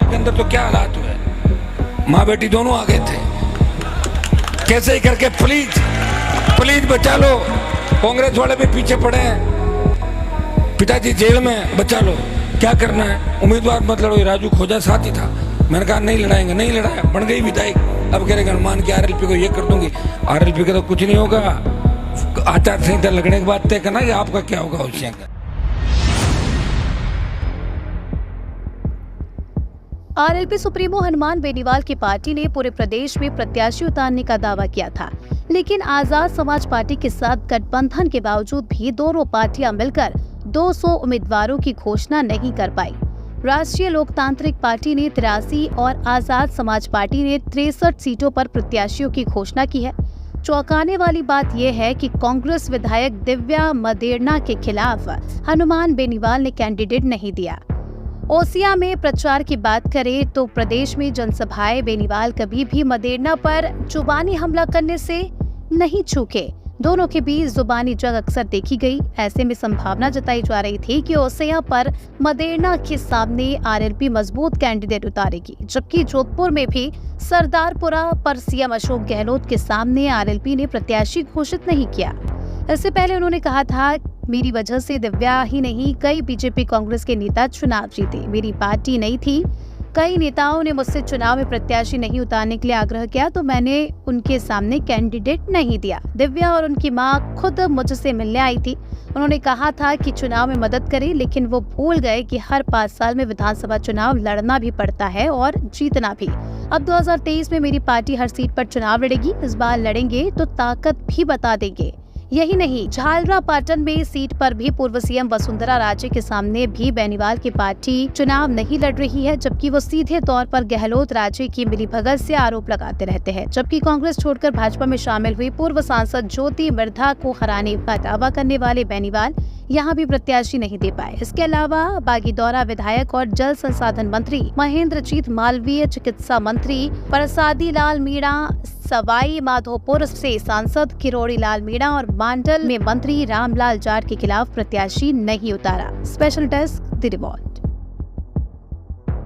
के अंदर तो क्या हालात हुए, माँ बेटी दोनों आ गए थे। कैसे ही करके प्लीज बचा लो। कांग्रेस वाले भी पीछे पड़े हैं, पिताजी जेल में, बचा लो। क्या करना है, उम्मीदवार मत लड़ो। राजू खोजा साथ ही था, मैंने कहा नहीं लड़ाएंगे, नहीं लड़ाया, बन गई विधायक। अब कह रहे हनुमान की आरएलपी को ये कर दूंगी। आरएलपी का तो कुछ नहीं होगा, आचार संहिता लगने के बाद तय करना कि आपका क्या होगा उससे। आरएलपी सुप्रीमो हनुमान बेनीवाल की पार्टी ने पूरे प्रदेश में प्रत्याशी उतारने का दावा किया था, लेकिन आजाद समाज पार्टी के साथ गठबंधन के बावजूद भी दोनों पार्टियां मिलकर 200 उम्मीदवारों की घोषणा नहीं कर पाई। राष्ट्रीय लोकतांत्रिक पार्टी ने 83 और आजाद समाज पार्टी ने 63 सीटों पर प्रत्याशियों की घोषणा की है। चौंकाने वाली बात यह है कि कांग्रेस विधायक दिव्या मदेरणा के खिलाफ हनुमान बेनीवाल ने कैंडिडेट नहीं दिया। ओसिया में प्रचार की बात करें तो प्रदेश में जनसभाएं बेनीवाल कभी भी मदेरणा पर जुबानी हमला करने से नहीं चूके। दोनों के बीच जुबानी जंग अक्सर देखी गई। ऐसे में संभावना जताई जा रही थी कि ओसिया पर मदेरणा के सामने आरएलपी मजबूत कैंडिडेट उतारेगी, जबकि जोधपुर में भी सरदारपुरा पर सीएम अशोक गहलोत के सामने आरएलपी ने प्रत्याशी घोषित नहीं किया। इससे पहले उन्होंने कहा था, मेरी वजह से दिव्या ही नहीं कई बीजेपी कांग्रेस के नेता चुनाव जीते, मेरी पार्टी नहीं थी। कई नेताओं ने मुझसे चुनाव में प्रत्याशी नहीं उतारने के लिए आग्रह किया तो मैंने उनके सामने कैंडिडेट नहीं दिया। दिव्या और उनकी मां खुद मुझसे मिलने आई थी। उन्होंने कहा था कि चुनाव में मदद करें, लेकिन वो भूल गए कि हर 5 साल में विधानसभा चुनाव लड़ना भी पड़ता है और जीतना भी। अब 2023 में मेरी पार्टी हर सीट पर चुनाव लड़ेगी। इस बार लड़ेंगे तो ताकत भी बता देंगे। यही नहीं, झालरापाटन में सीट पर भी पूर्व सीएम वसुंधरा राजे के सामने भी बेनीवाल की पार्टी चुनाव नहीं लड़ रही है, जबकि वो सीधे तौर पर गहलोत राजे की मिलीभगत से आरोप लगाते रहते हैं। जबकि कांग्रेस छोड़कर भाजपा में शामिल हुई पूर्व सांसद ज्योति मिर्धा को हराने का दावा करने वाले बेनीवाल यहाँ भी प्रत्याशी नहीं दे पाए। इसके अलावा बागीदौरा विधायक और जल संसाधन मंत्री महेंद्रजीत मालवीय, चिकित्सा मंत्री प्रसादी लाल मीणा, सवाई माधोपुर से सांसद किरोड़ी लाल मीणा और मांडल में मंत्री रामलाल जाट के खिलाफ प्रत्याशी नहीं उतारा। Special desk, the report.